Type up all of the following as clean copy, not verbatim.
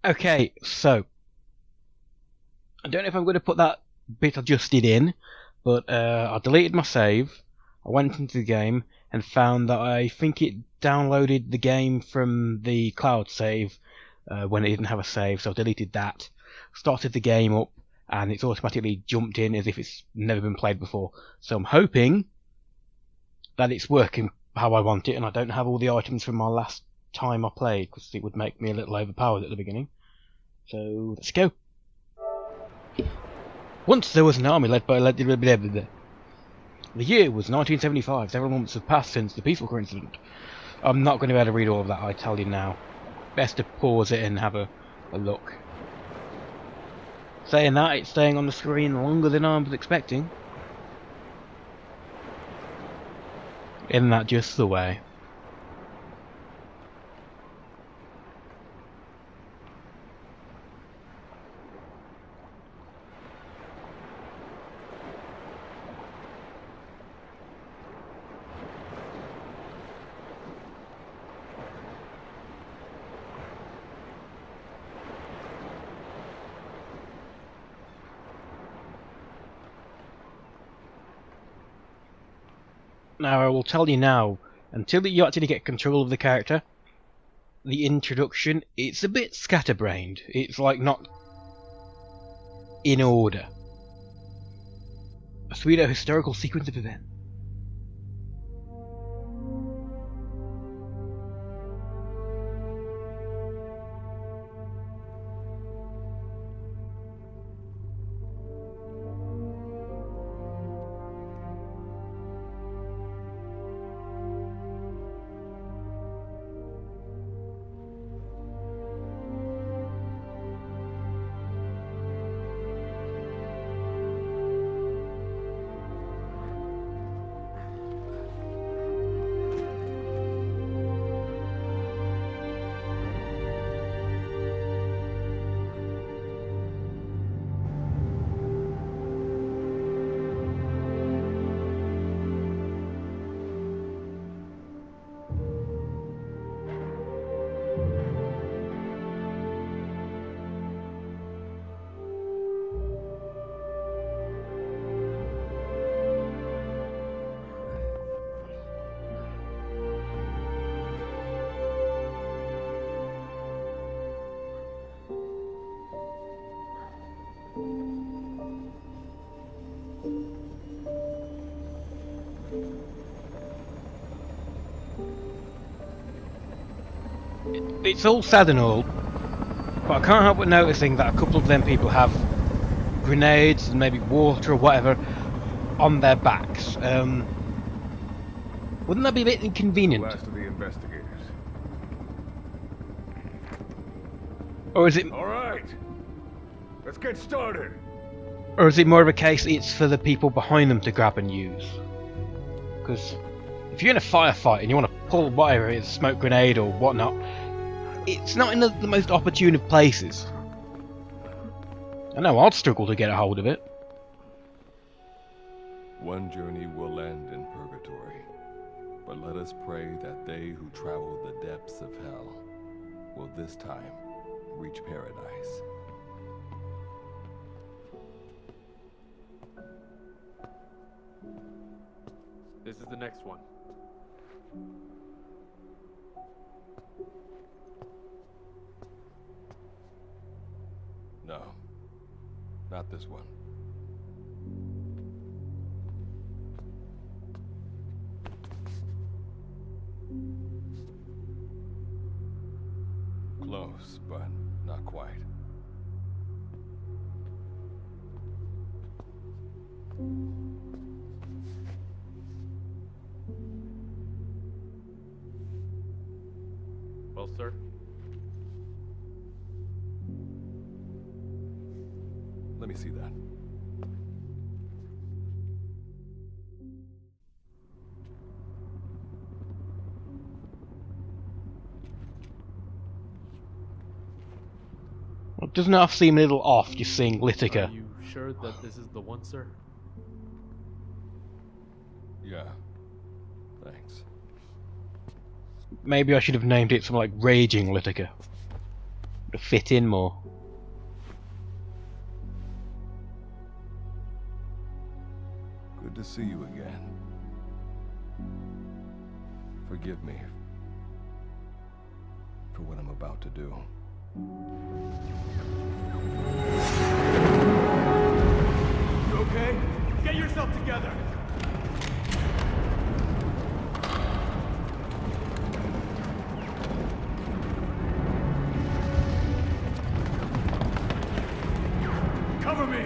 Okay, so I don't know if I'm going to put that bit I just did in, but I deleted my save. I went into the game and found that I think it downloaded the game from the cloud save when it didn't have a save, so I deleted that. Started the game up, and it's automatically jumped in as if it's never been played before. So I'm hoping that it's working how I want it, and I don't have all the items from my last time I played, because it would make me a little overpowered at the beginning. So let's go. Once there was an army led by the year was 1975. Several months have passed since the peaceful incident. I'm not going to be able to read all of that, I tell you now. Best to pause it and have a look. Saying that, it's staying on the screen longer than I was expecting. Isn't that just the way? Now, I will tell you now, until you actually get control of the character, the introduction, it's a bit scatterbrained. It's like not in order. A sweet historical sequence of events. It's all sad and all, but I can't help but noticing that a couple of them people have grenades and maybe water or whatever on their backs. Wouldn't that be a bit inconvenient? Last of the investigators. Or is it? All right, let's get started. Or is it more of a case it's for the people behind them to grab and use? Because if you're in a firefight and you want to pull whatever it is, smoke grenade or whatnot, it's not in the most opportune of places. I know I'd struggle to get a hold of it. One journey will end in purgatory, but let us pray that they who travel the depths of hell will this time reach paradise. This is the next one. No, not this one. Close, but not quite. Well, sir. Let me see that. Well, doesn't that seem a little off, just seeing Littica? Are you sure that this is the one, sir? Yeah. Thanks. Maybe I should have named it something like Raging Littica. Would have fit in more. Good to see you again. Forgive me for what I'm about to do. You okay? Get yourself together! Cover me!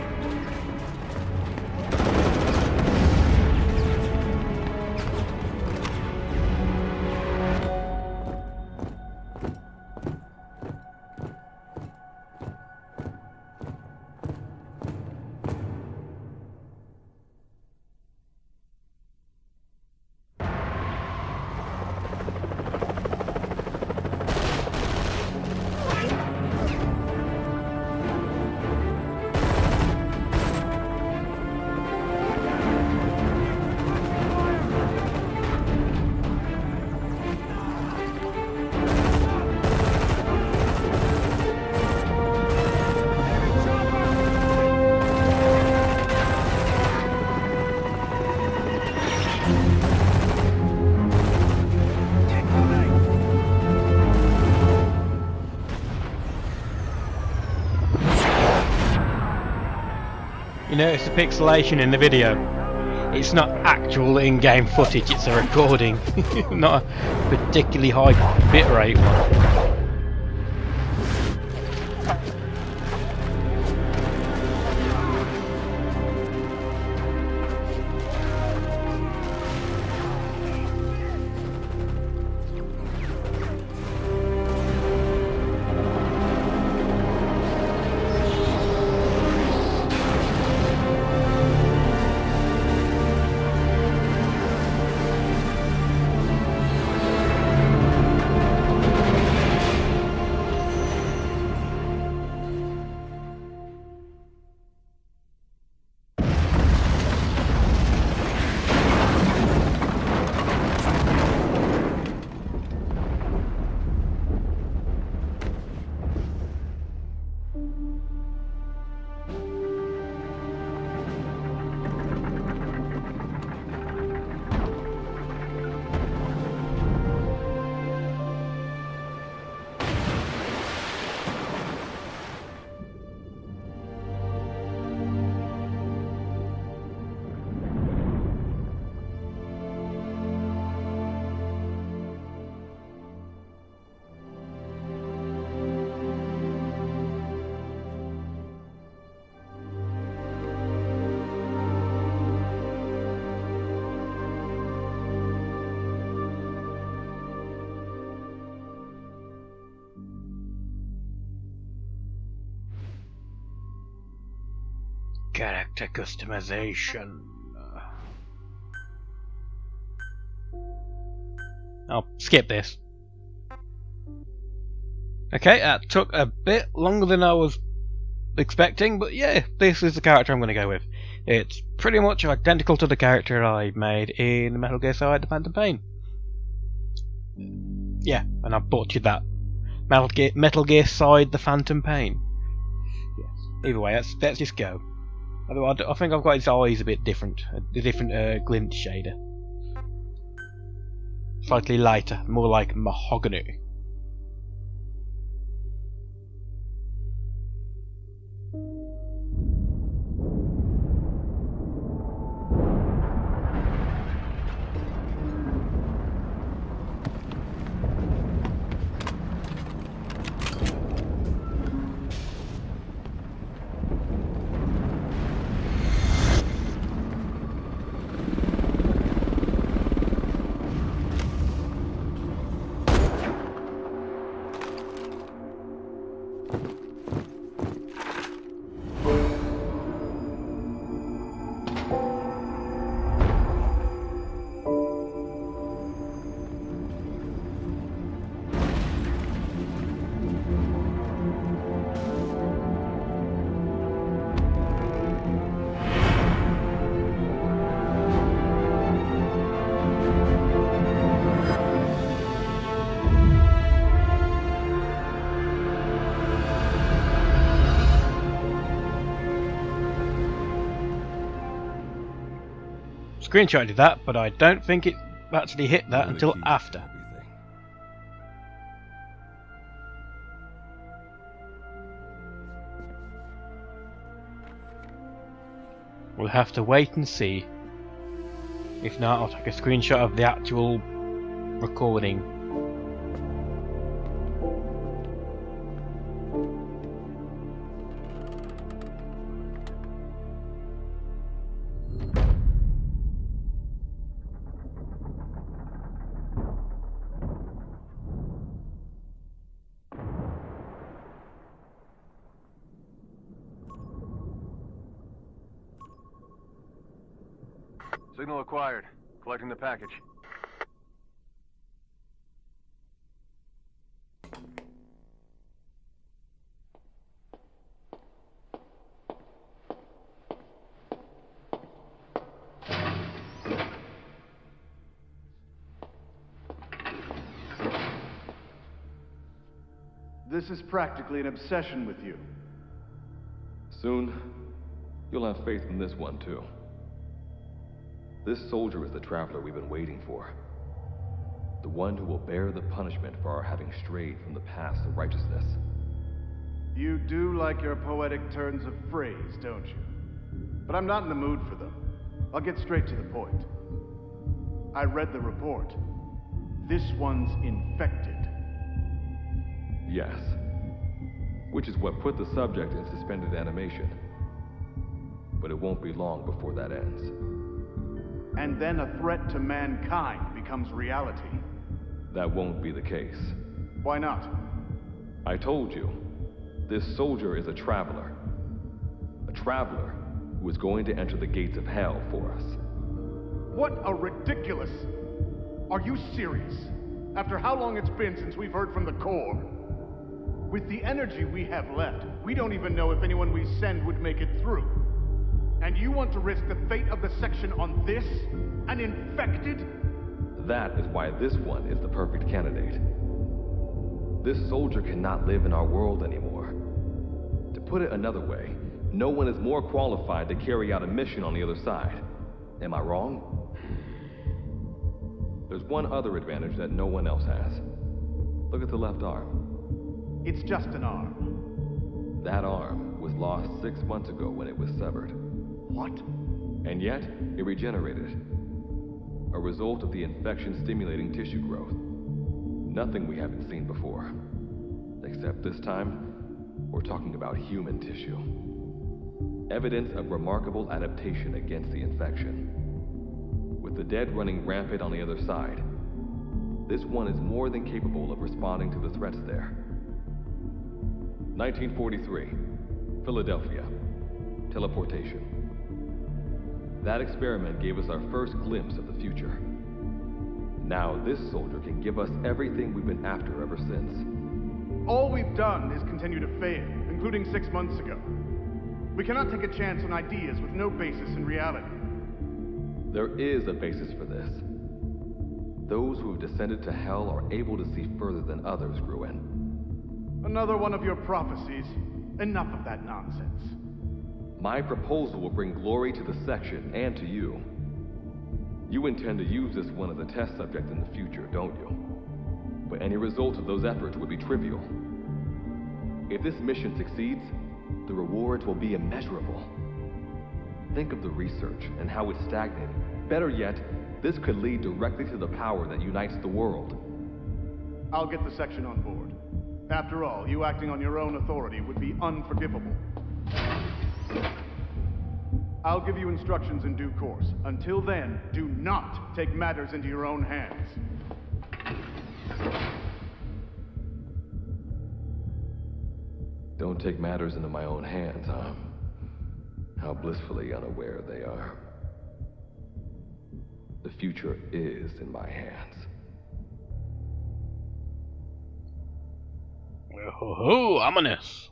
You notice the pixelation in the video? It's not actual in-game footage, it's a recording. Not a particularly high bitrate one. Character customization. I'll skip this. Okay, that took a bit longer than I was expecting, but yeah, this is the character I'm going to go with. It's pretty much identical to the character I made in Metal Gear Solid: The Phantom Pain. Yeah, and I butchered that. Metal Gear Solid: The Phantom Pain. Yes. Either way, let's just go. Although I think I've got his eyes a bit different, a different glint shader. Slightly lighter, more like mahogany. screenshotted that, but I don't think it actually hit that You're the until key to after. everything. We'll have to wait and see. If not, I'll take a screenshot of the actual recording. Signal acquired. Collecting the package. This is practically an obsession with you. Soon, you'll have faith in this one too. This soldier is the traveler we've been waiting for. The one who will bear the punishment for our having strayed from the paths of righteousness. You do like your poetic turns of phrase, don't you? But I'm not in the mood for them. I'll get straight to the point. I read the report. This one's infected. Yes. Which is what put the subject in suspended animation. But it won't be long before that ends. And then a threat to mankind becomes reality. That won't be the case. Why not? I told you, this soldier is a traveler. A traveler who is going to enter the gates of hell for us. What a ridiculous... Are you serious? After how long it's been since we've heard from the Corps? With the energy we have left, we don't even know if anyone we send would make it through. And you want to risk the fate of the section on this? An infected? That is why this one is the perfect candidate. This soldier cannot live in our world anymore. To put it another way, no one is more qualified to carry out a mission on the other side. Am I wrong? There's one other advantage that no one else has. Look at the left arm. It's just an arm. That arm was lost 6 months ago when it was severed. What? And yet, it regenerated. A result of the infection-stimulating tissue growth. Nothing we haven't seen before. Except this time, we're talking about human tissue. Evidence of remarkable adaptation against the infection. With the dead running rampant on the other side, this one is more than capable of responding to the threats there. 1943, Philadelphia. Teleportation. That experiment gave us our first glimpse of the future. Now this soldier can give us everything we've been after ever since. All we've done is continue to fail, including 6 months ago. We cannot take a chance on ideas with no basis in reality. There is a basis for this. Those who have descended to hell are able to see further than others, Gruen. Another one of your prophecies. Enough of that nonsense. My proposal will bring glory to the section and to you. You intend to use this one as a test subject in the future, don't you? But any result of those efforts would be trivial. If this mission succeeds, the rewards will be immeasurable. Think of the research and how it's stagnated. Better yet, this could lead directly to the power that unites the world. I'll get the section on board. After all, you acting on your own authority would be unforgivable. I'll give you instructions in due course. Until then, do not take matters into your own hands. Don't take matters into my own hands, huh? How blissfully unaware they are. The future is in my hands. Oh, ominous.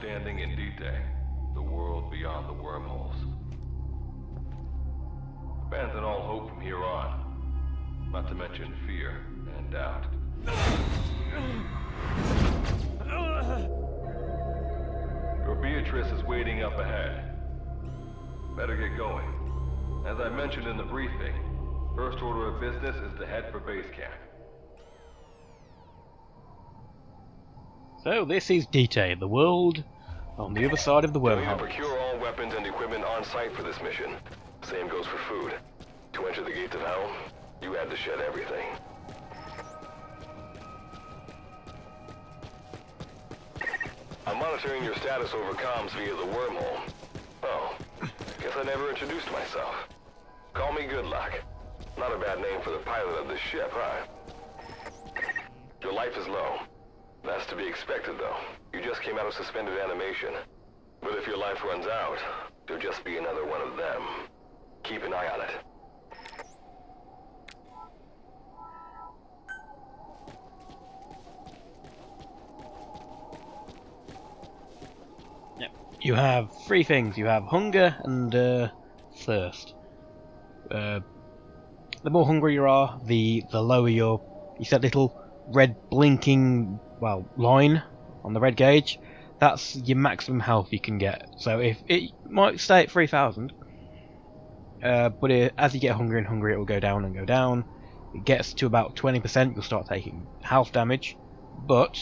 landing in Littica, the world beyond the wormholes. Abandon all hope from here on, not to mention fear and doubt. Your Beatrice is waiting up ahead. Better get going. As I mentioned in the briefing, first order of business is to head for base camp. So this is Littica, the world on the other side of the You'll need to wormhole. procure all weapons and equipment on site for this mission. Same goes for food. To enter the gates of hell, you had to shed everything. I'm monitoring your status over comms via the wormhole. Oh, guess I never introduced myself. Call me Good Luck. Not a bad name for the pilot of this ship, huh? Your life is low. That's to be expected, though. You just came out of suspended animation. But if your life runs out, there'll just be another one of them. Keep an eye on it. You have three things. You have hunger and thirst. The more hungry you are, the lower you see that little red blinking line on the red gauge. That's your maximum health you can get. So if it might stay at 3,000, but as you get hungrier and hungrier, it will go down and go down. It gets to about 20%, you'll start taking health damage. But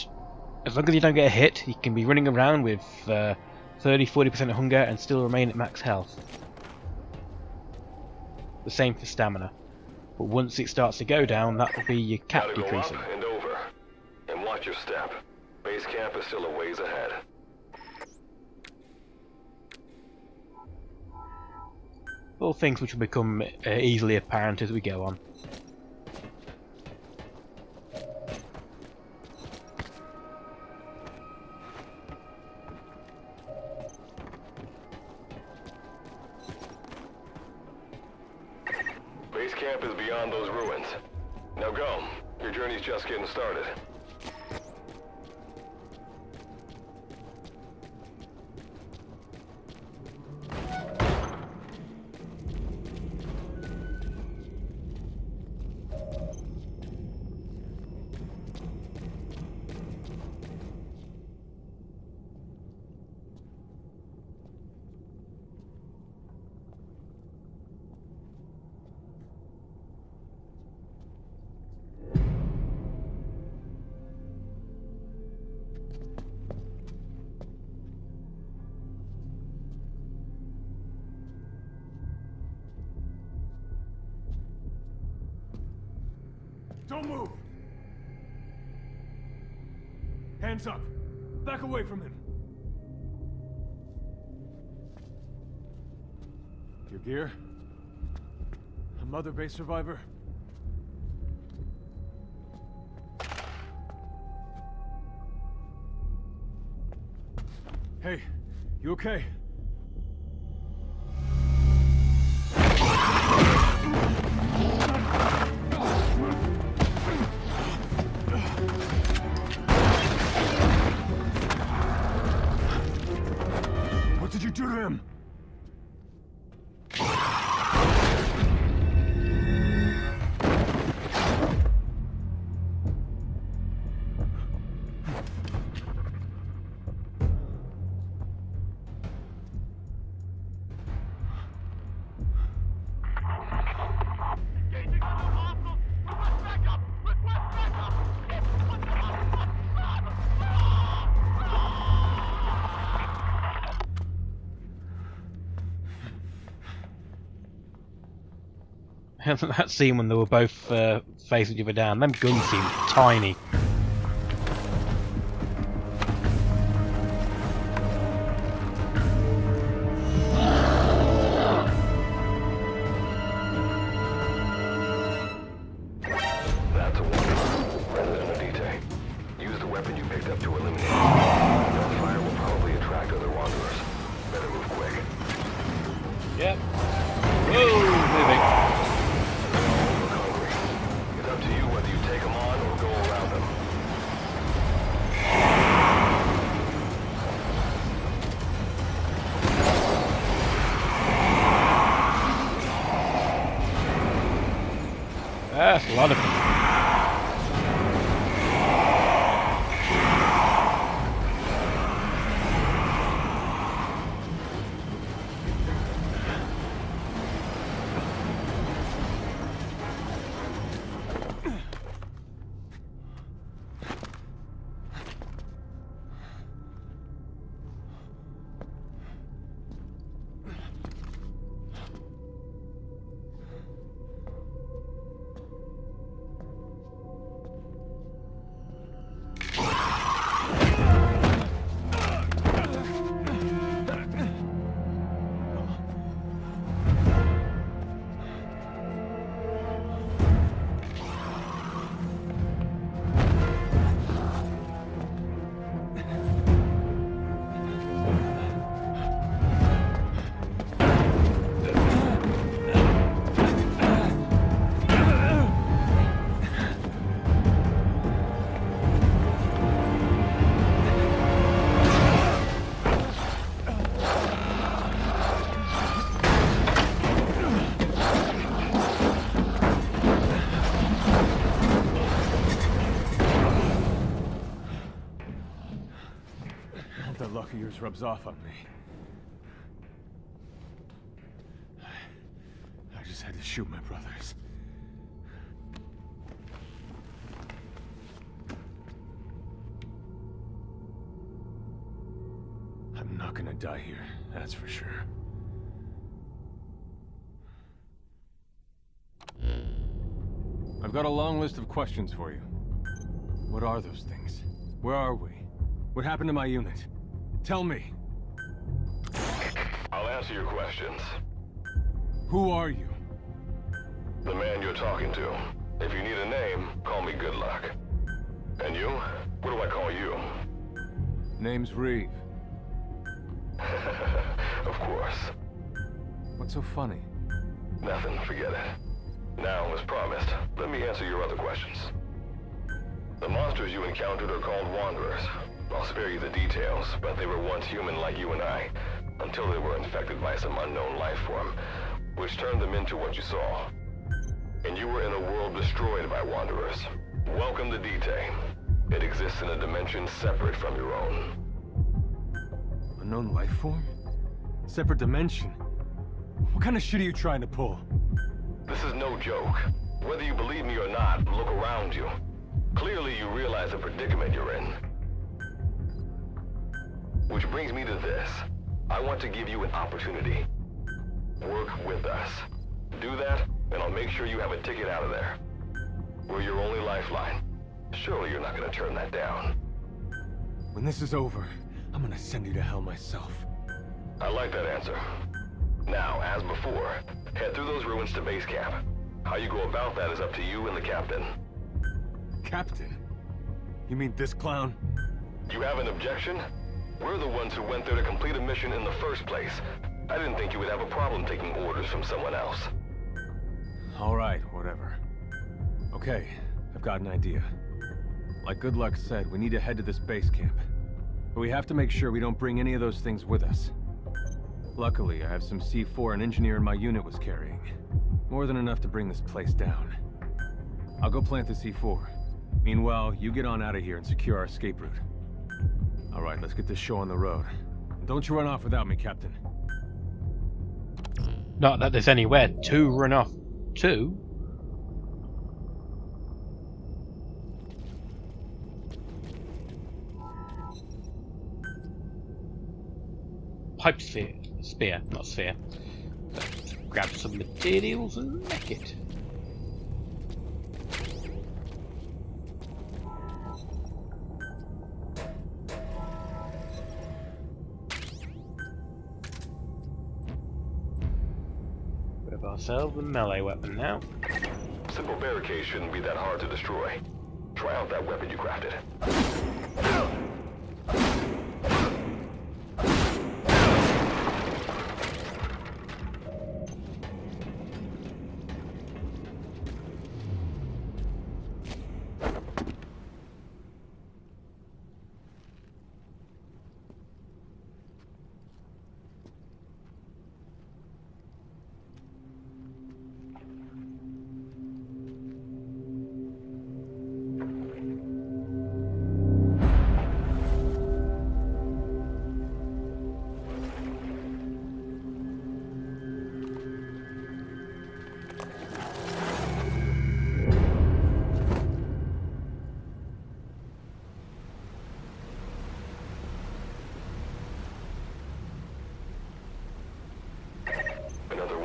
as long as you don't get a hit, you can be running around with 30-40% of hunger and still remain at max health. The same for stamina. But once it starts to go down, that will be your cap Gotta go decreasing. up and over. And watch your step. Base camp is still a ways ahead. All things which will become easily apparent as we go on. Base camp is beyond those ruins. Now go. Your journey's just getting started. Don't move! Hands up! Back away from him! Your gear? A Mother Base survivor? Hey, you okay? What did you do to him? That scene when they were both facing each other down, them guns seem tiny. That's a one. Resident of Littica. Use the weapon you picked up to eliminate it. That fire will probably attract other wanderers. Better move quick. Yep. Whoa, moving. Look hungry. It's up to you whether you take them on or go around them. That's a lot of people. That luck of yours rubs off on me. I just had to shoot my brothers. I'm not gonna die here, that's for sure. I've got a long list of questions for you. What are those things? Where are we? What happened to my unit? Tell me. I'll answer your questions. Who are you? The man you're talking to. If you need a name, call me Good Luck. And you? What do I call you? Name's Reeve. Of course. What's so funny? Nothing, forget it. Now, as promised, let me answer your other questions. The monsters you encountered are called Wanderers. I'll spare you the details, but they were once human like you and I, until they were infected by some unknown life form, which turned them into what you saw. And you were in a world destroyed by Wanderers. Welcome to Dite. It exists in a dimension separate from your own. Unknown life form? Separate dimension? What kind of shit are you trying to pull? This is no joke. Whether you believe me or not, look around you. Clearly you realize the predicament you're in. Which brings me to this. I want to give you an opportunity. Work with us. Do that, and I'll make sure you have a ticket out of there. We're your only lifeline. Surely you're not gonna turn that down. When this is over, I'm gonna send you to hell myself. I like that answer. Now, as before, head through those ruins to base camp. How you go about that is up to you and the captain. Captain? You mean this clown? You have an objection? We're the ones who went there to complete a mission in the first place. I didn't think you would have a problem taking orders from someone else. All right, whatever. Okay, I've got an idea. Like Good Luck said, we need to head to this base camp. But we have to make sure we don't bring any of those things with us. Luckily, I have some C4 an engineer in my unit was carrying. More than enough to bring this place down. I'll go plant the C4. Meanwhile, you get on out of here and secure our escape route. All right, let's get this show on the road. Don't you run off without me, Captain. Not that there's anywhere to run off to. Pipe sphere. Spear, not sphere. Let's grab some materials and make it. We have ourselves a melee weapon now. Simple barricade shouldn't be that hard to destroy. Try out that weapon you crafted.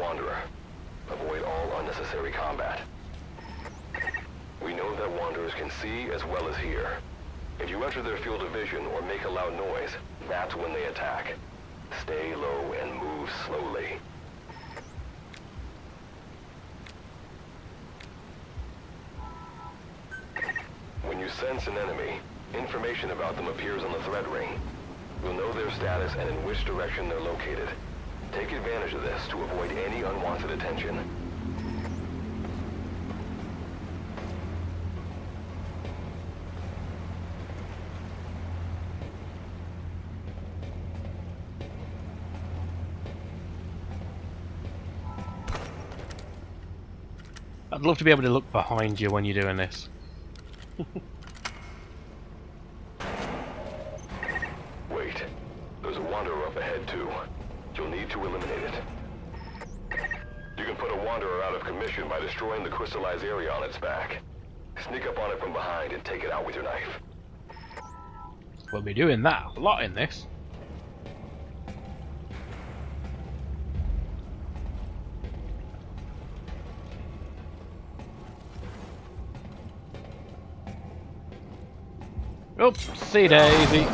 Wanderer. Avoid all unnecessary combat. We know that Wanderers can see as well as hear. If you enter their field of vision or make a loud noise, that's when they attack. Stay low and move slowly. When you sense an enemy, information about them appears on the threat ring. You'll know their status and in which direction they're located. Take advantage of this to avoid any unwanted attention. I'd love to be able to look behind you when you're doing this. Wait, there's a Wanderer up ahead too. You'll need to eliminate it. You can put a Wanderer out of commission by destroying the crystallized area on its back. Sneak up on it from behind and take it out with your knife. We'll be doing that a lot in this. Oopsie daisy.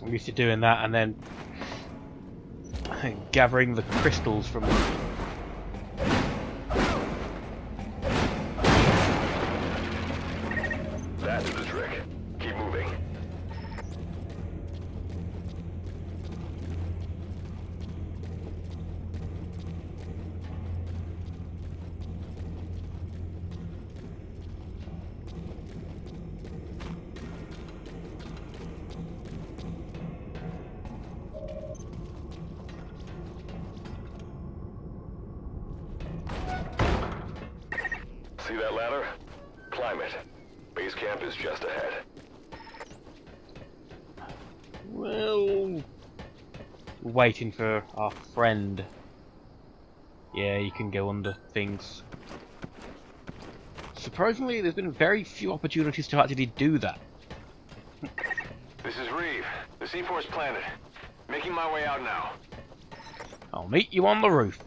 I'm used to doing that and then gathering the crystals from them. That is the trick. Keep moving. See that ladder? Climb it. Base camp is just ahead. Well, waiting for our friend. Yeah, you can go under things. Surprisingly, there's been very few opportunities to actually do that. This is Reeve, the C4's planted. Making my way out now. I'll meet you on the roof.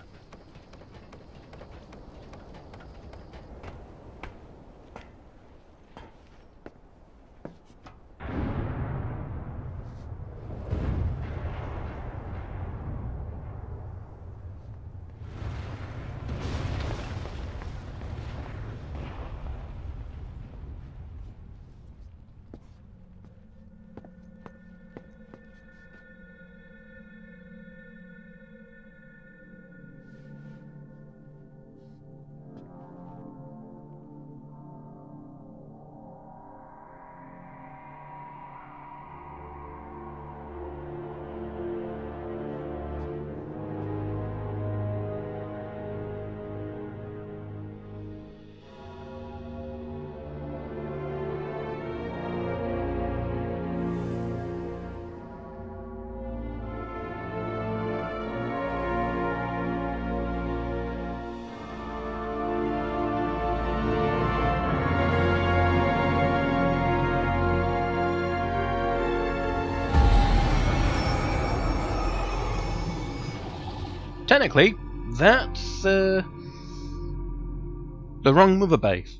Technically, that's the wrong mother base.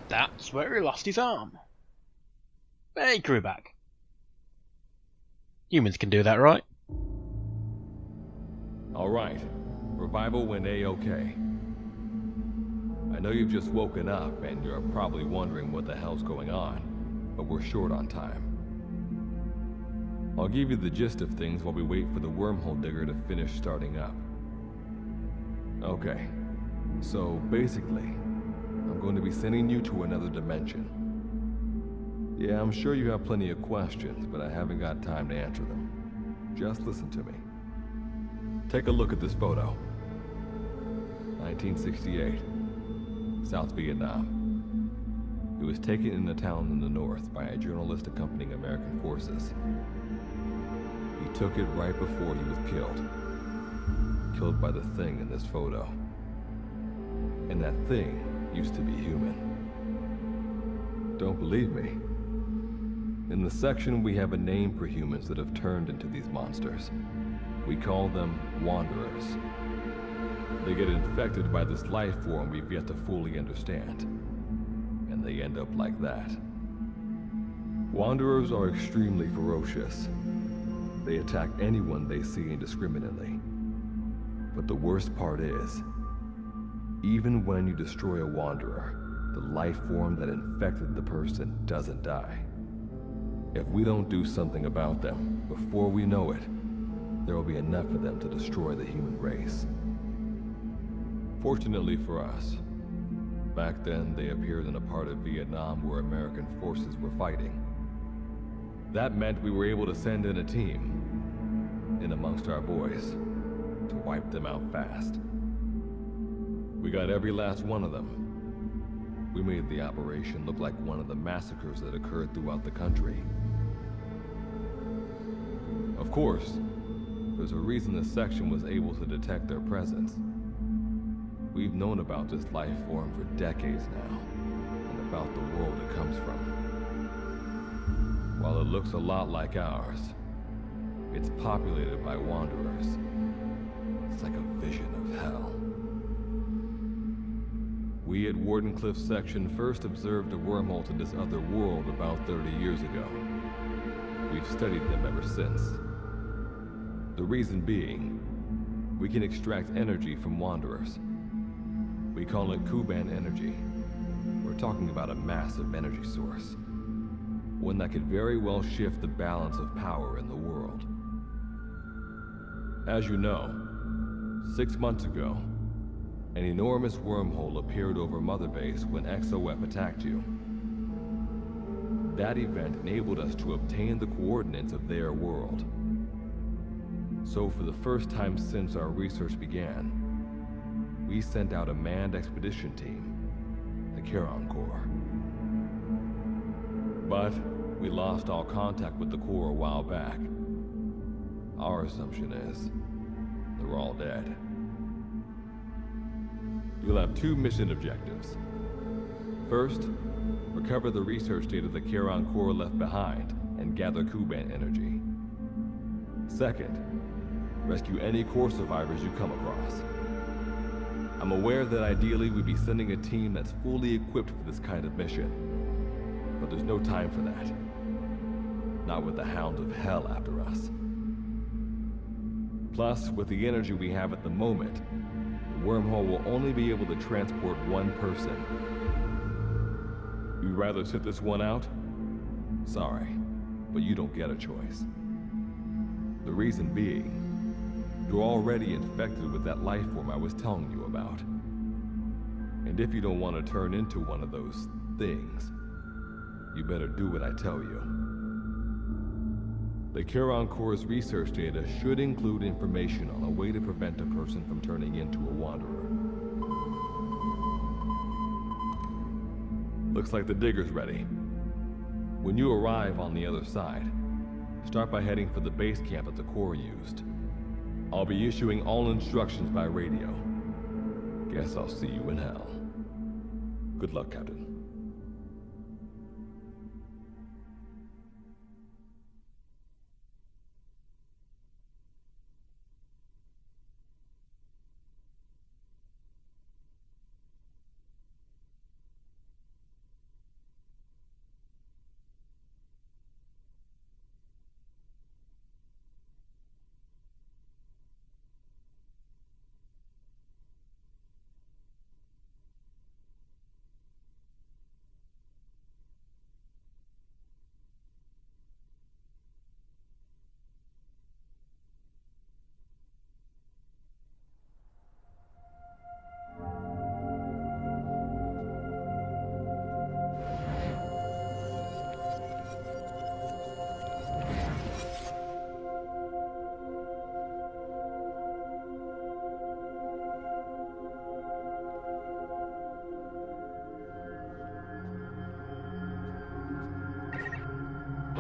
That's where he lost his arm. Hey, he grew it back. Humans can do that, right? Alright. Revival went A-okay. I know you've just woken up and you're probably wondering what the hell's going on, but we're short on time. I'll give you the gist of things while we wait for the wormhole digger to finish starting up. Okay, so basically, I'm going to be sending you to another dimension. Yeah, I'm sure you have plenty of questions, but I haven't got time to answer them. Just listen to me. Take a look at this photo. 1968, South Vietnam. It was taken in a town in the north by a journalist accompanying American forces. He took it right before he was killed. Killed by the thing in this photo. And that thing used to be human. Don't believe me? In the section, we have a name for humans that have turned into these monsters. We call them Wanderers. They get infected by this life form we've yet to fully understand. And they end up like that. Wanderers are extremely ferocious. They attack anyone they see indiscriminately. But the worst part is, even when you destroy a Wanderer, the life form that infected the person doesn't die. If we don't do something about them, before we know it, there will be enough of them to destroy the human race. Fortunately for us, back then they appeared in a part of Vietnam where American forces were fighting. That meant we were able to send in a team, in amongst our boys, to wipe them out fast. We got every last one of them. We made the operation look like one of the massacres that occurred throughout the country. Of course, there's a reason this section was able to detect their presence. We've known about this life form for decades now, and about the world it comes from. While it looks a lot like ours, it's populated by Wanderers. It's like a vision of hell. We at Wardenclyffe section first observed a wormhole to this other world about 30 years ago. We've studied them ever since. The reason being, we can extract energy from Wanderers. We call it Kuban energy. We're talking about a massive energy source. One that could very well shift the balance of power in the world. As you know, 6 months ago, an enormous wormhole appeared over Mother Base when XOF attacked you. That event enabled us to obtain the coordinates of their world. So for the first time since our research began, we sent out a manned expedition team, the Charon Corps. But we lost all contact with the Corps a while back. Our assumption is they're all dead. You'll have 2 mission objectives. First, recover the research data the Charon Corps left behind and gather Kuban energy. Second, rescue any Corps survivors you come across. I'm aware that ideally we'd be sending a team that's fully equipped for this kind of mission, but there's no time for that. Not with the Hound of Hell after us. Plus, with the energy we have at the moment, the wormhole will only be able to transport one person. You'd rather sit this one out? Sorry, but you don't get a choice. The reason being, you're already infected with that life form I was telling you about. And if you don't want to turn into one of those things, you better do what I tell you. The Charon Corps' research data should include information on a way to prevent a person from turning into a Wanderer. Looks like the digger's ready. When you arrive on the other side, start by heading for the base camp that the Corps used. I'll be issuing all instructions by radio. Guess I'll see you in hell. Good luck, Captain.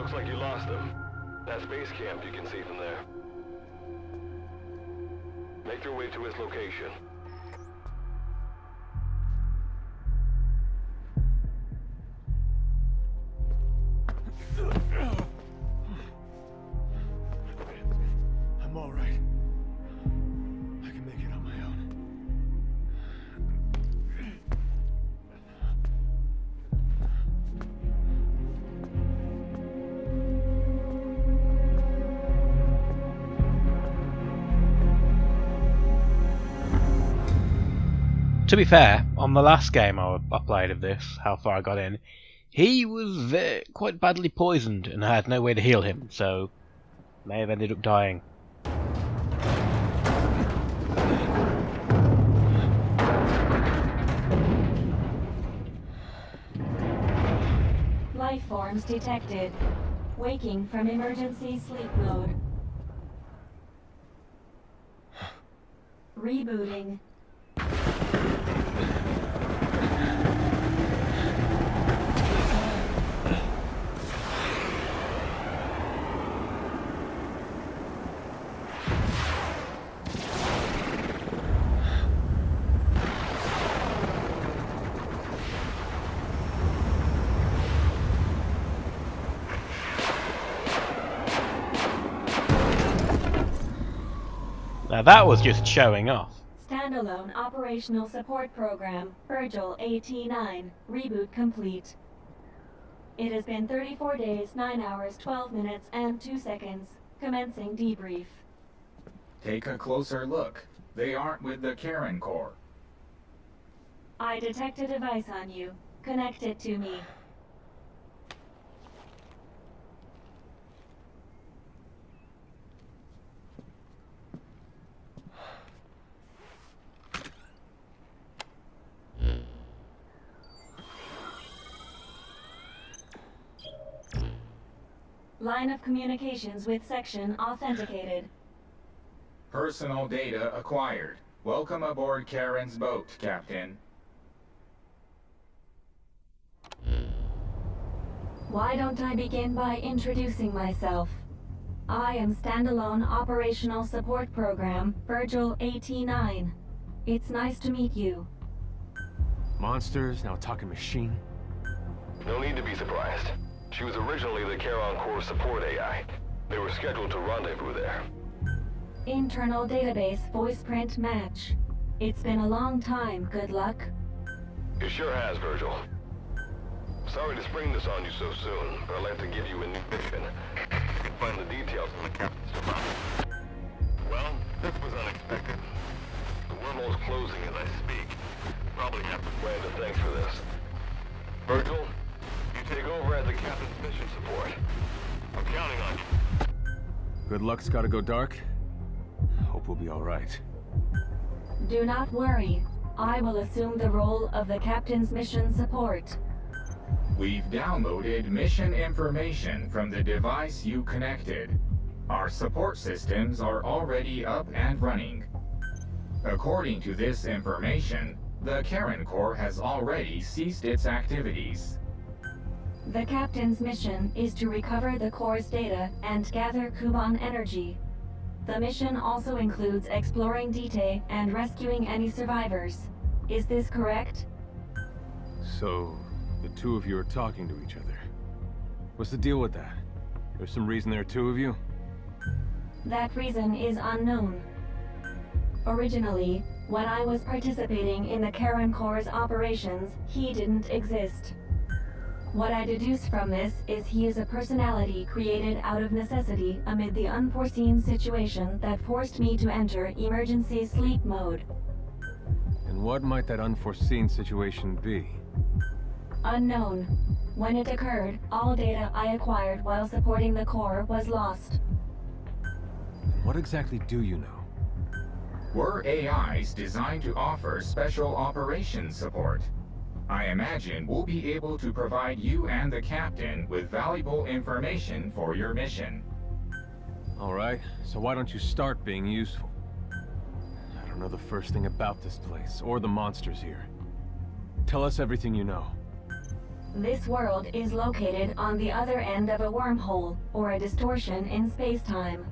Looks like you lost them. That base camp you can see from there. Make your way to his location. I'm all right. I can make it on my own. To be fair, on the last game I played of this, how far I got in, he was quite badly poisoned and I had no way to heal him, so may have ended up dying. Life forms detected. Waking from emergency sleep mode. Rebooting. Now that was just showing off. Standalone Operational Support Program, Virgil AT9, reboot complete. It has been 34 days, 9 hours, 12 minutes, and 2 seconds. Commencing debrief. Take a closer look. They aren't with the Karen Corps. I detect a device on you. Connect it to me. Line of communications with section authenticated. Personal data acquired. Welcome aboard Karen's boat, Captain. Why don't I begin by introducing myself? I am Standalone Operational Support Program, Virgil AT9. It's nice to meet you. Monsters, now a talking machine. No need to be surprised. She was originally the Charon Corps support AI. They were scheduled to rendezvous there. Internal database voice print match. It's been a long time, good luck. It sure has, Virgil. Sorry to spring this on you so soon, but I'd like to give you a new mission. You can find the details in the captain's device. Well, this was unexpected. The wormhole's closing as I speak. Probably have to plan to thanks for this. Virgil, you take over as the captain's mission support. I'm counting on you. Good luck's gotta go dark. Hope we'll be alright. Do not worry. I will assume the role of the captain's mission support. We've downloaded mission information from the device you connected. Our support systems are already up and running. According to this information, the Karen Corps has already ceased its activities. The captain's mission is to recover the Corps' data and gather Kuban energy. The mission also includes exploring Dite and rescuing any survivors. Is this correct? So, the two of you are talking to each other. What's the deal with that? There's some reason there are two of you? That reason is unknown. Originally, when I was participating in the Karen Corps' operations, he didn't exist. What I deduce from this is he is a personality created out of necessity amid the unforeseen situation that forced me to enter emergency sleep mode. And what might that unforeseen situation be? Unknown. When it occurred, all data I acquired while supporting the Corps was lost. What exactly do you know? We're AIs designed to offer special operations support. I imagine we'll be able to provide you and the captain with valuable information for your mission. Alright, so why don't you start being useful? I don't know the first thing about this place, or the monsters here. Tell us everything you know. This world is located on the other end of a wormhole, or a distortion in space-time.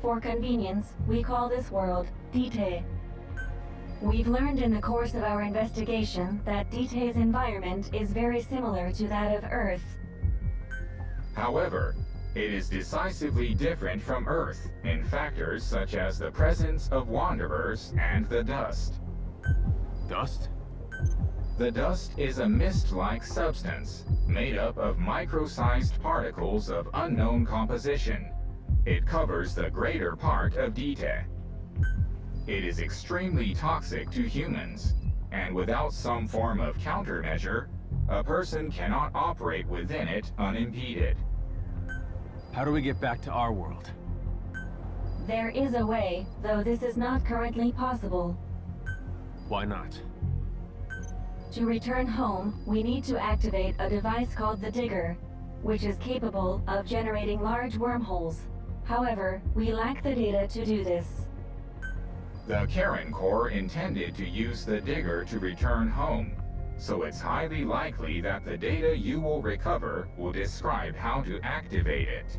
For convenience, we call this world Dite. We've learned in the course of our investigation that Dite's environment is very similar to that of Earth. However, it is decisively different from Earth in factors such as the presence of wanderers and the dust. Dust? The dust is a mist-like substance made up of micro-sized particles of unknown composition. It covers the greater part of Dite. It is extremely toxic to humans, and without some form of countermeasure, a person cannot operate within it unimpeded. How do we get back to our world? There is a way, though this is not currently possible. Why not? To return home, we need to activate a device called the Digger, which is capable of generating large wormholes. However, we lack the data to do this. The Karen Corps intended to use the Digger to return home, so it's highly likely that the data you will recover will describe how to activate it.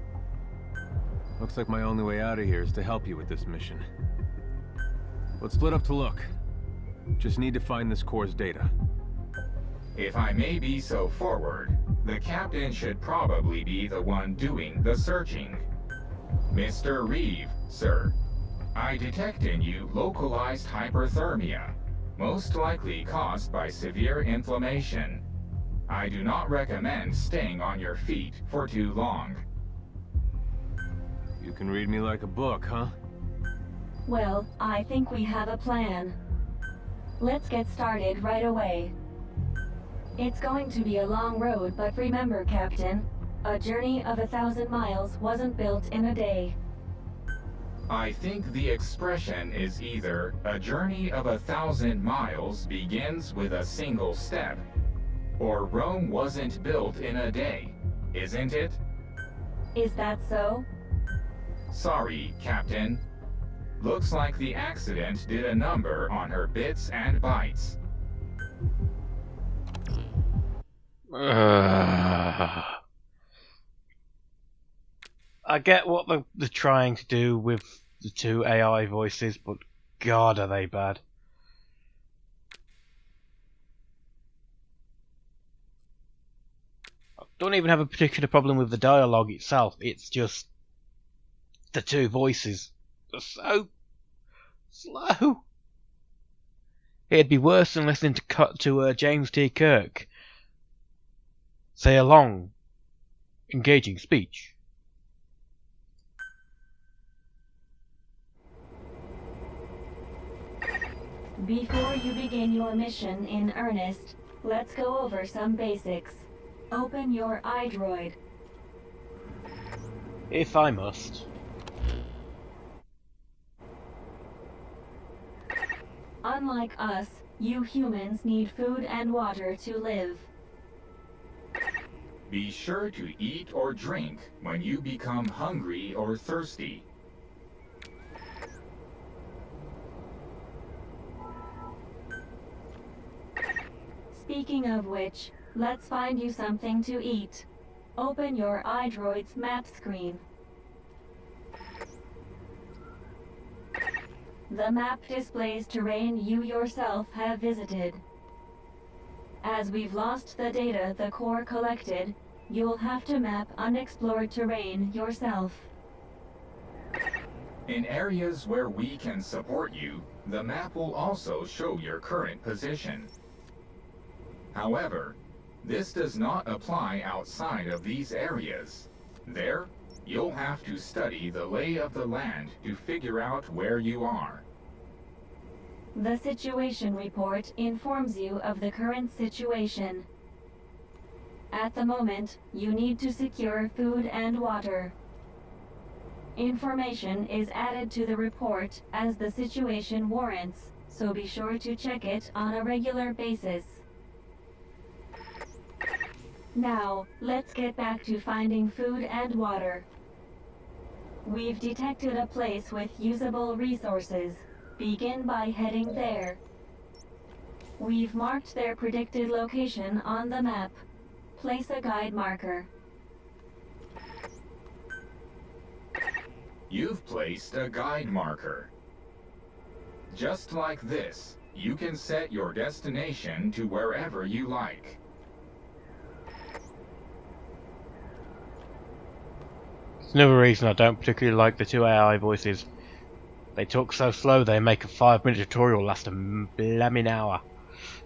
Looks like my only way out of here is to help you with this mission. Let's split up to look. Just need to find this Corps' data. If I may be so forward, the captain should probably be the one doing the searching. Mr. Reeve, sir, I detect in you localized hyperthermia, most likely caused by severe inflammation. I do not recommend staying on your feet for too long. You can read me like a book, huh? Well, I think we have a plan. Let's get started right away. It's going to be a long road, but remember, Captain, a journey of 1,000 miles wasn't built in a day. I think the expression is either a journey of 1,000 miles begins with a single step, or Rome wasn't built in a day, isn't it? Is that so? Sorry, Captain. Looks like the accident did a number on her bits and bytes. I get what they're trying to do with the two AI voices, but God, are they bad. I don't even have a particular problem with the dialogue itself, it's just the two voices are so slow. It'd be worse than listening to James T. Kirk say a long, engaging speech. Before you begin your mission in earnest, let's go over some basics. Open your iDroid. If I must. Unlike us, you humans need food and water to live. Be sure to eat or drink when you become hungry or thirsty. Speaking of which, let's find you something to eat. Open your iDroid's map screen. The map displays terrain you yourself have visited. As we've lost the data the Corps collected, you'll have to map unexplored terrain yourself. In areas where we can support you, the map will also show your current position. However, this does not apply outside of these areas. There, you'll have to study the lay of the land to figure out where you are. The situation report informs you of the current situation. At the moment, you need to secure food and water. Information is added to the report as the situation warrants, so be sure to check it on a regular basis. Now, let's get back to finding food and water. We've detected a place with usable resources. Begin by heading there. We've marked their predicted location on the map. Place a guide marker. You've placed a guide marker. Just like this, you can set your destination to wherever you like. It's another reason I don't particularly like the two AI voices. They talk so slow they make a 5-minute tutorial last a blammin' hour.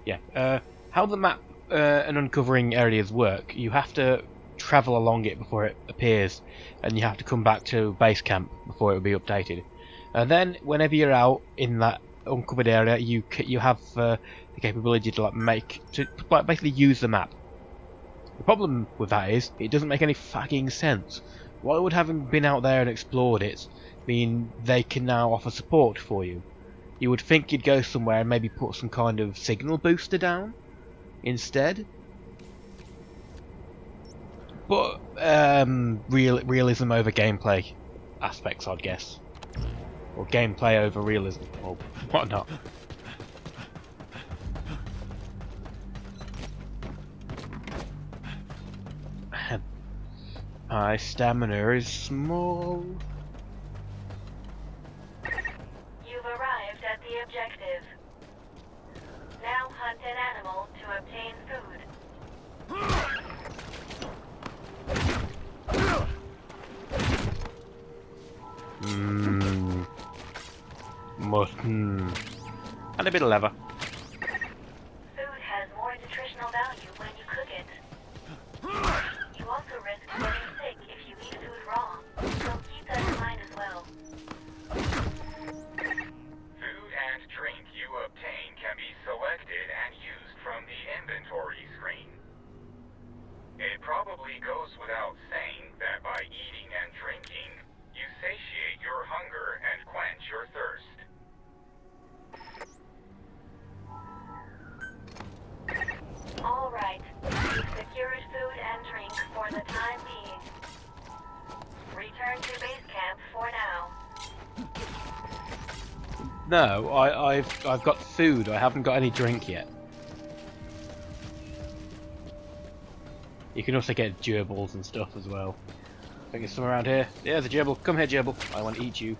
Yeah, how the map and uncovering areas work, you have to travel along it before it appears, and you have to come back to base camp before it will be updated. And then, whenever you're out in that uncovered area, you have the capability to basically use the map. The problem with that is, it doesn't make any fucking sense. Why would having been out there and explored it mean they can now offer support for you? You would think you'd go somewhere and maybe put some kind of signal booster down instead. But realism over gameplay aspects, I'd guess, or gameplay over realism, or whatnot. My stamina is small. You've arrived at the objective. Now hunt an animal to obtain food. Mutton. And a bit of leather. Food has more nutritional value when you cook it. You also risk getting sick if you eat food raw, so keep that in mind as well. Food and drink you obtain can be selected and used from the inventory screen. It probably goes without saying that by eating and drinking, you satiate your hunger and quench your thirst. All right, you've secured food and drink for the time being. Return to base camp for now. No, I've got food. I haven't got any drink yet. You can also get gerbils and stuff as well. I think there's some around here. Yeah, there's a gerbil. Come here, gerbil. I want to eat you.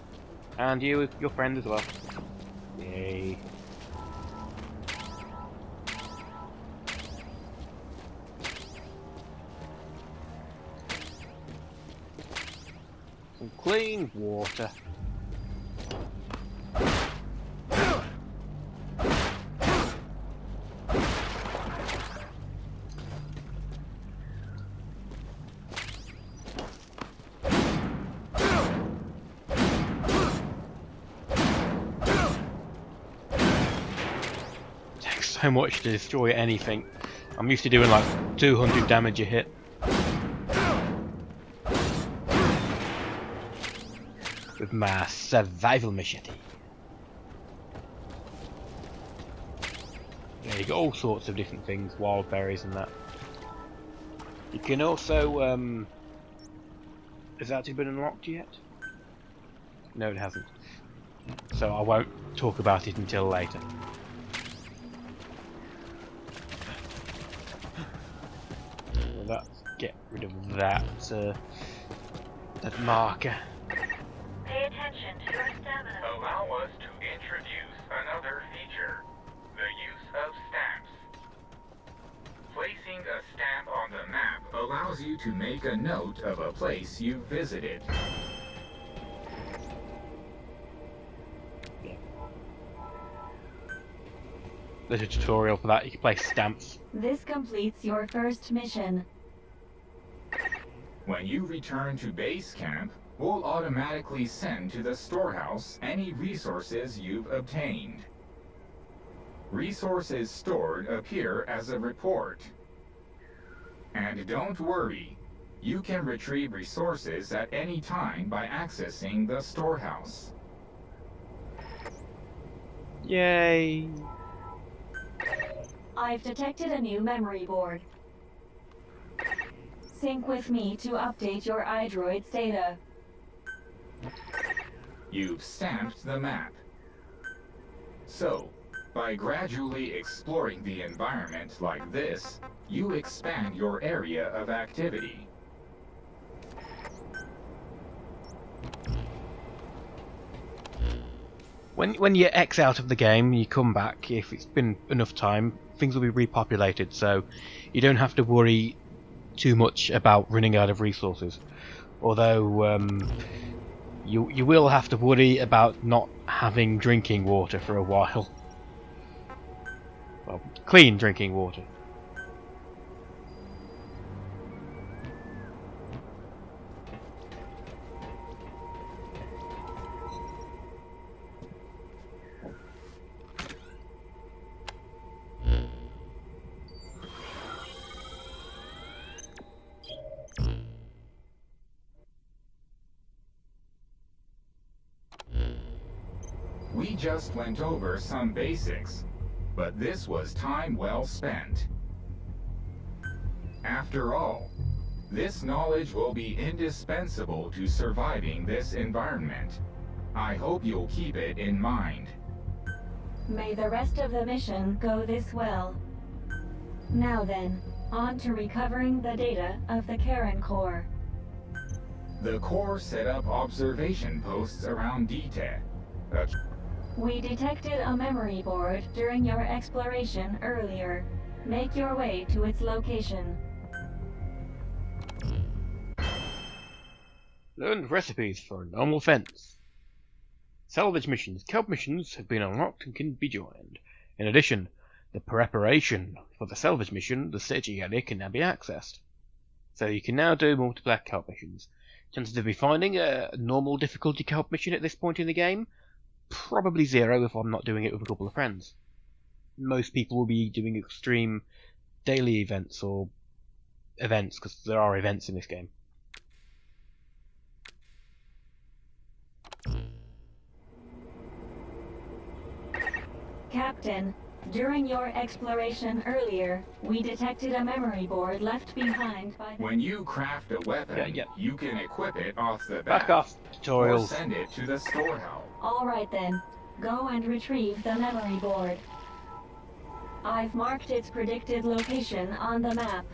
And you, your friend as well. Yay. Some clean water. So much to destroy anything. I'm used to doing like 200 damage a hit. With my survival machete. Yeah, you got all sorts of different things, wild berries and that. You can also, has that actually been unlocked yet? No, it hasn't. So I won't talk about it until later. Let's get rid of that marker. Pay attention to your stamina. Allow us to introduce another feature, the use of stamps. Placing a stamp on the map allows you to make a note of a place you've visited. Yeah. There's a tutorial for that. You can place stamps. This completes your first mission. When you return to base camp, we'll automatically send to the storehouse any resources you've obtained. Resources stored appear as a report. And don't worry, you can retrieve resources at any time by accessing the storehouse. Yay! I've detected a new memory board. Sync with me to update your iDroid's data. You've stamped the map. So, By gradually exploring the environment like this, you expand your area of activity. When you X out of the game, you come back, if it's been enough time, things will be repopulated, so you don't have to worry too much about running out of resources. Although, you will have to worry about not having drinking water for a while. Well, clean drinking water. We just went over some basics, but this was time well spent. After all, this knowledge will be indispensable to surviving this environment. I hope you'll keep it in mind. May the rest of the mission go this well. Now then, on to recovering the data of the Karen Core. The Corps set up observation posts around Littica. We detected a memory board during your exploration earlier. Make your way to its location. Learned recipes for a normal fence. Salvage missions, kelp missions have been unlocked and can be joined. In addition, the preparation for the salvage mission, the staging area, can now be accessed. So you can now do multiplayer kelp missions. Chances of me finding a normal difficulty kelp mission at this point in the game? Probably 0 if I'm not doing it with a couple of friends. Most people will be doing extreme daily events or events, because there are events in this game. Captain, during your exploration earlier, we detected a memory board left behind by the... When you craft a weapon, you can equip it off the Back bat, off, or tutorials. send it to the storehouse. All right then, go and retrieve the memory board. I've marked its predicted location on the map.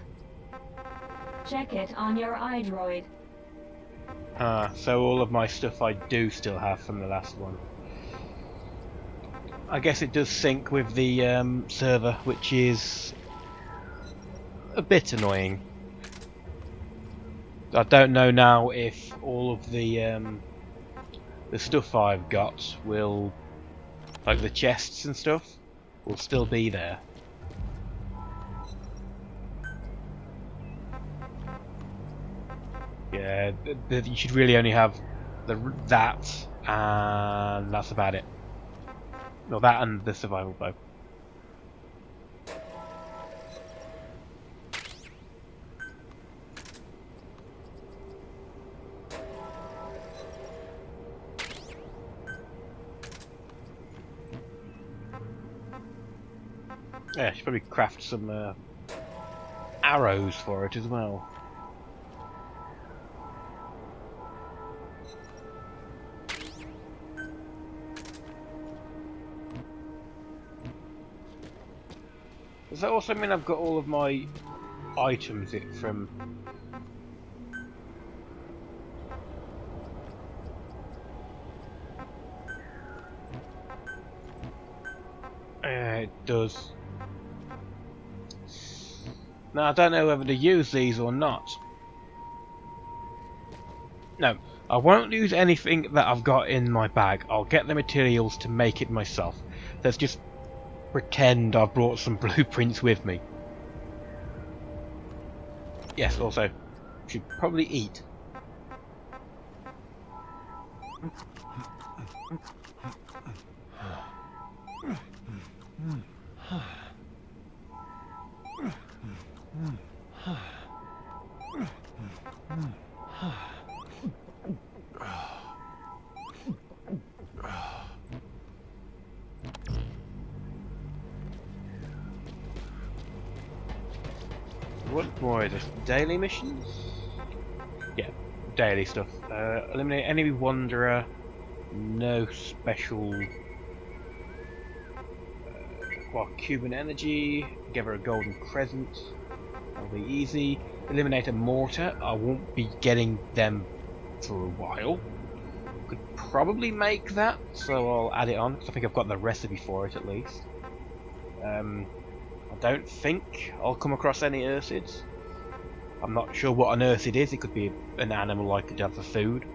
Check it on your iDroid. So all of my stuff I do still have from the last one. I guess it does sync with the server, which is a bit annoying. I don't know now if all of the stuff I've got will, like the chests and stuff, will still be there. Yeah, you should really only have that, and that's about it. No, that and the survival bow. Yeah, I should probably craft some arrows for it as well. Does that also mean I've got all of my items from... it does. Now I don't know whether to use these or not. No, I won't use anything that I've got in my bag. I'll get the materials to make it myself. Let's just pretend I've brought some blueprints with me. Yes, also, should probably eat. What more is this? Daily missions? Yeah, daily stuff. Eliminate enemy wanderer. No special Well, Cuban energy, give her a golden crescent. That'll be easy. Eliminate a mortar. I won't be getting them for a while. Could probably make that, so I'll add it on, because I think I've got the recipe for it at least. I don't think I'll come across any ursids. I'm not sure what an ursid is. It could be an animal I could have for food.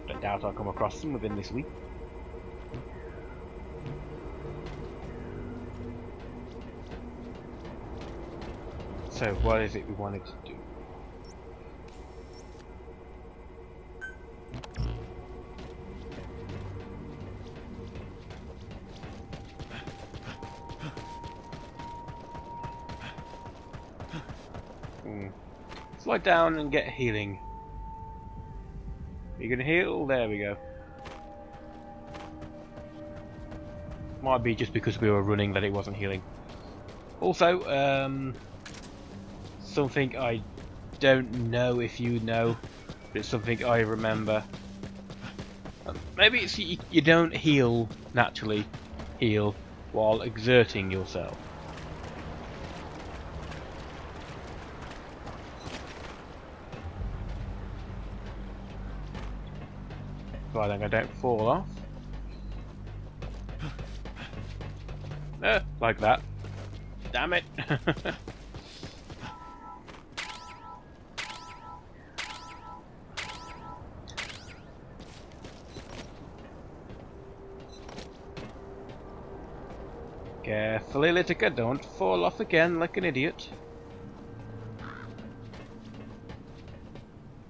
I doubt I'll come across them within this week. So what is it we wanted to do? Slide down and get healing. Are you gonna heal? There we go. Might be just because we were running that it wasn't healing. Also, something I don't know if you know, but it's something I remember. Maybe it's you don't heal naturally, heal while exerting yourself. So I think I don't fall off. Like that. Damn it! Carefully, Littica, don't fall off again like an idiot.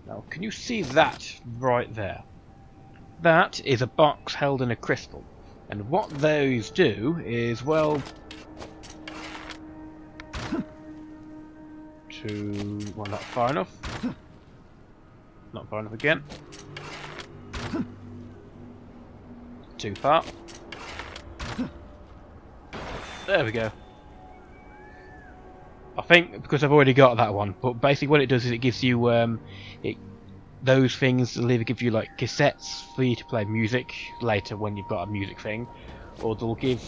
Now, can you see that right there? That is a box held in a crystal. And what those do is, well... well, not far enough. Not far enough again. Too far. There we go. I think because I've already got that one, but basically what it does is it gives you those things will either give you like cassettes for you to play music later when you've got a music thing, or they'll give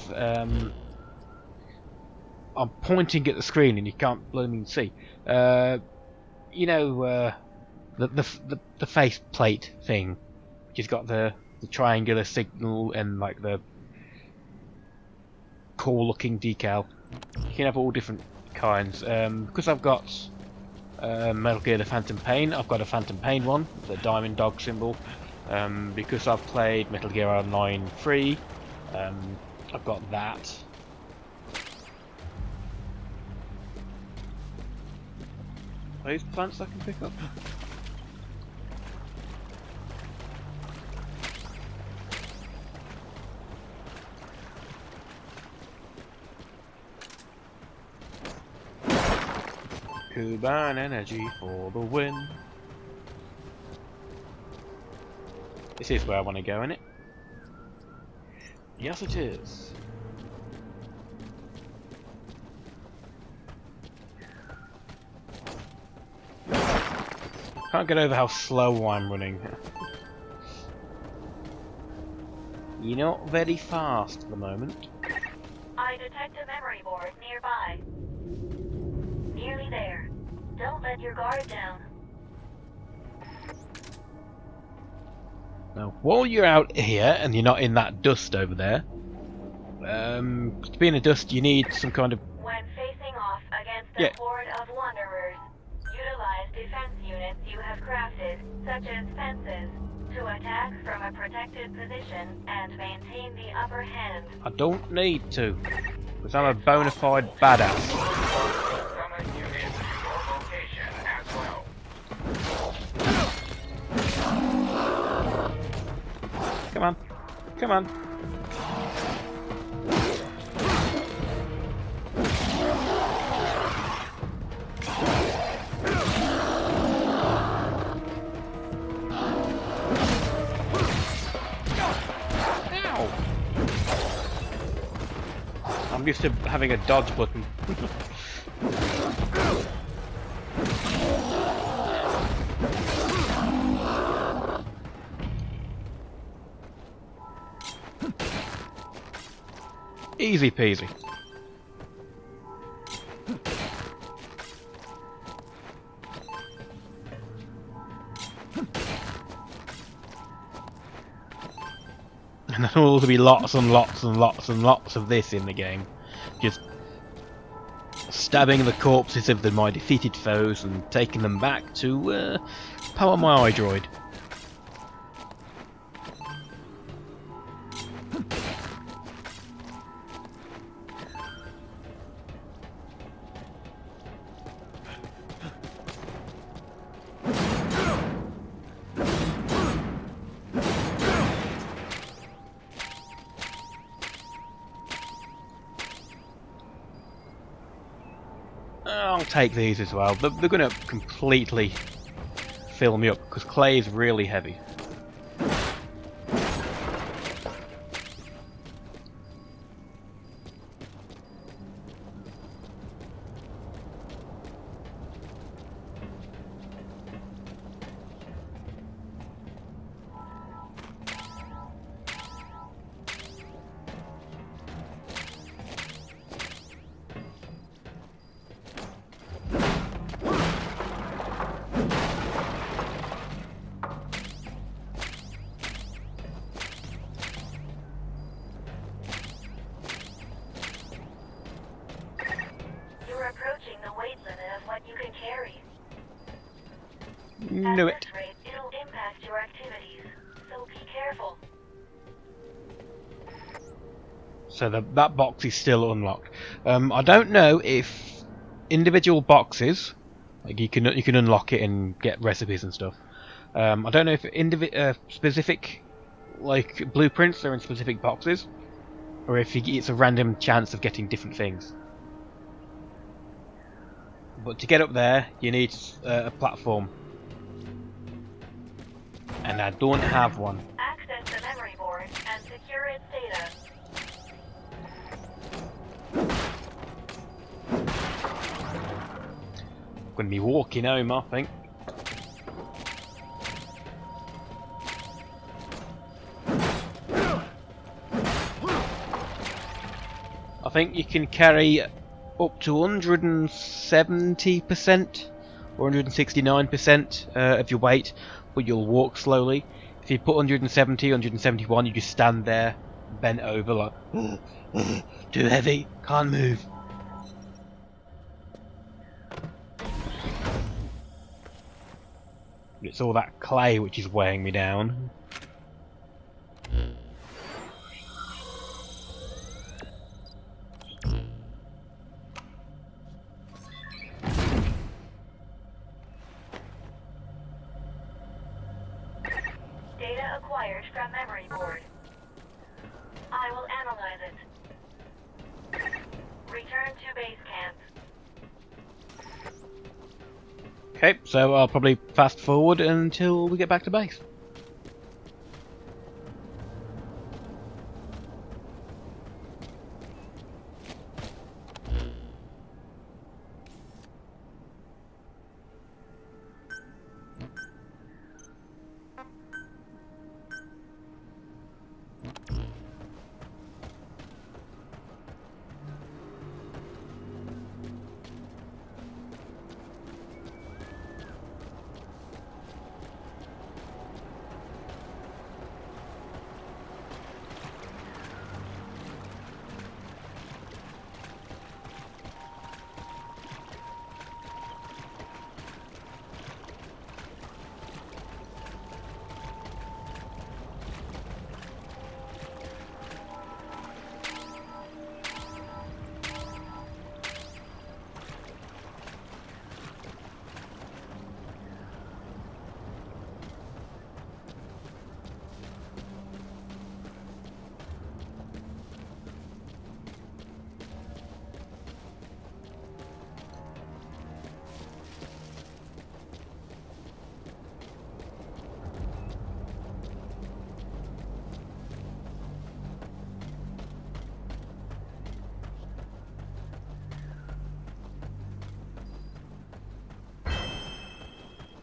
I'm pointing at the screen and you can't blooming see. You know, the face plate thing, which has got the triangular signal and like the cool looking decal. You can have all different kinds. Because I've got Metal Gear the Phantom Pain, I've got a Phantom Pain one, the diamond dog symbol. Because I've played Metal Gear Online 3, I've got that. Are these plants I can pick up? Cuban energy for the win. This is where I want to go, innit? Yes, it is. Can't get over how slow I'm running. You're not very fast at the moment. I detect a memory board nearby. Nearly there. Don't let your guard down. Now, while you're out here and you're not in that dust over there, to be in a dust you need some kind of... When facing off against a horde of wanderers, utilize defense units you have crafted, such as fences, to attack from a protected position and maintain the upper hand. I don't need to, because I'm a bona fide badass. Come on, come on. Ow! I'm used to having a dodge button. Easy peasy. And there will also be lots and lots and lots and lots of this in the game. Just stabbing the corpses of my defeated foes and taking them back to power my iDroid. I'll take these as well. They're going to completely fill me up because clay is really heavy. Knew it. It'll impact your activities, so be careful. So that box is still unlocked. I don't know if individual boxes, like you can unlock it and get recipes and stuff. I don't know if specific like blueprints are in specific boxes, or if it's a random chance of getting different things. But to get up there, you need a platform. And I don't have one. Access the memory board and secure its data. I'm going to be walking home, I think. I think you can carry up to 170% or 169% of your weight, but you'll walk slowly. If you put 170, 171, you just stand there, bent over like, too heavy, can't move. It's all that clay which is weighing me down. Data acquired from memory board. I will analyze it. Return to base camp. Okay, so I'll probably fast forward until we get back to base.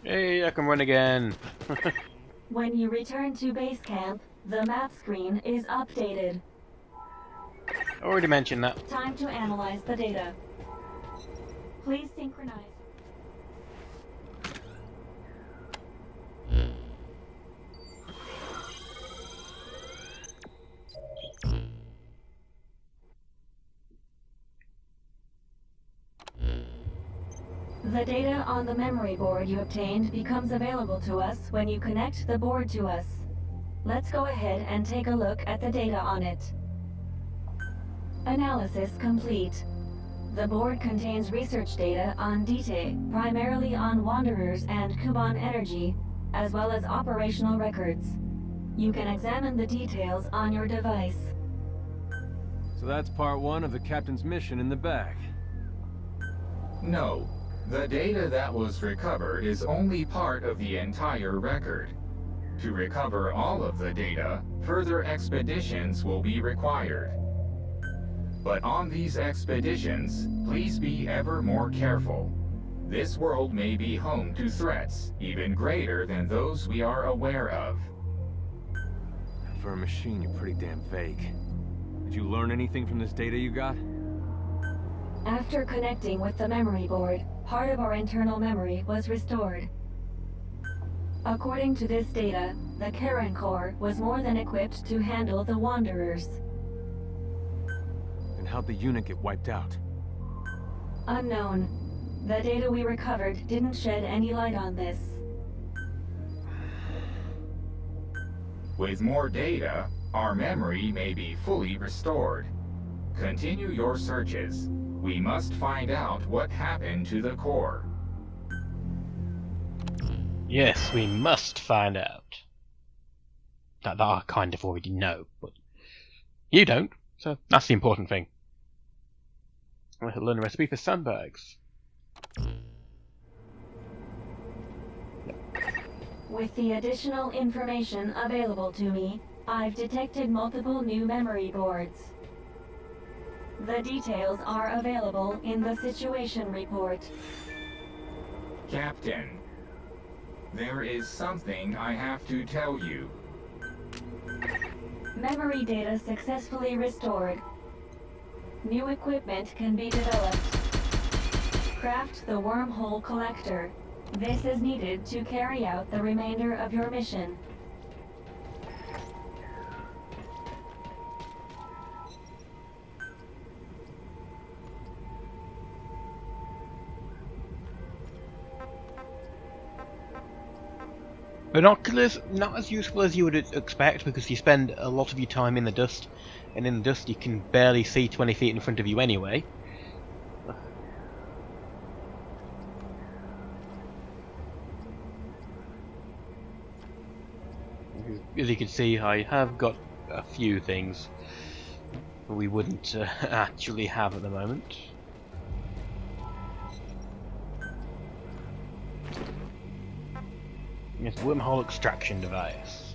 Hey, I can run again. When you return to base camp, the map screen is updated. I already mentioned that. Time to analyze the data. Please synchronize. The data on the memory board you obtained becomes available to us when you connect the board to us. Let's go ahead and take a look at the data on it. Analysis complete. The board contains research data on Dite, primarily on Wanderers and Kuban energy, as well as operational records. You can examine the details on your device. So that's part one of the captain's mission in the bag. No. The data that was recovered is only part of the entire record. To recover all of the data, further expeditions will be required. But on these expeditions, please be ever more careful. This world may be home to threats even greater than those we are aware of. For a machine, you're pretty damn vague. Did you learn anything from this data you got? After connecting with the memory board, part of our internal memory was restored. According to this data, the Karen Core was more than equipped to handle the Wanderers. And how'd the unit get wiped out? Unknown. The data we recovered didn't shed any light on this. With more data, our memory may be fully restored. Continue your searches. We must find out what happened to the core. Yes, we must find out. That I kind of already know, but you don't, so that's the important thing. I have to learn a recipe for sandbags. With the additional information available to me, I've detected multiple new memory boards. The details are available in the situation report. Captain, there is something I have to tell you. Memory data successfully restored. New equipment can be developed. Craft the wormhole collector. This is needed to carry out the remainder of your mission. Binoculars, not as useful as you would expect because you spend a lot of your time in the dust, and in the dust you can barely see 20 feet in front of you anyway. As you can see, I have got a few things we wouldn't actually have at the moment. Yes, wormhole extraction device.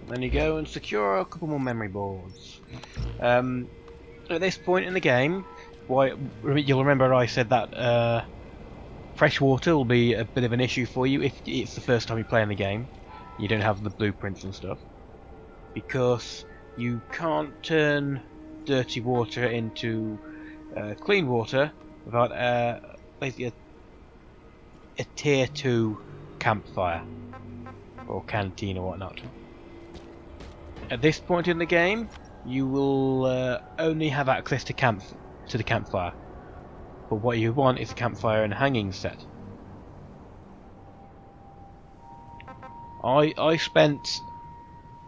Then you go and secure a couple more memory boards. At this point in the game, you'll remember I said that fresh water will be a bit of an issue for you if it's the first time you play in the game. You don't have the blueprints and stuff, because you can't turn dirty water into clean water without basically a tier 2 campfire or canteen or whatnot. At this point in the game, you will only have access to the campfire, but what you want is a campfire and a hanging set. I spent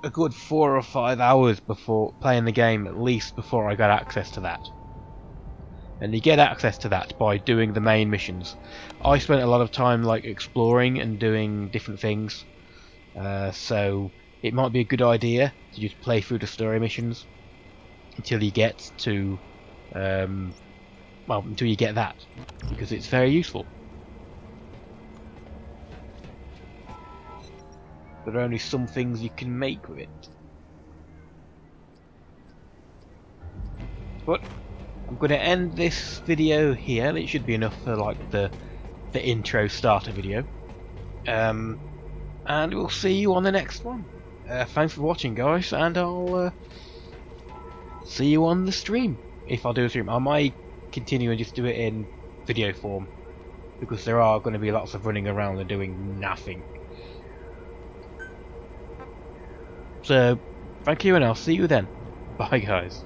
a good 4 or 5 hours before playing the game, at least, before I got access to that. And you get access to that by doing the main missions. I spent a lot of time like exploring and doing different things, so it might be a good idea to just play through the story missions until you get to until you get that, because it's very useful. There are only some things you can make with it. But I'm going to end this video here. It should be enough for like the intro starter video. And we'll see you on the next one. Thanks for watching, guys, and I'll see you on the stream. If I do a stream, I might continue and just do it in video form because there are going to be lots of running around and doing nothing. So, thank you, and I'll see you then. Bye, guys.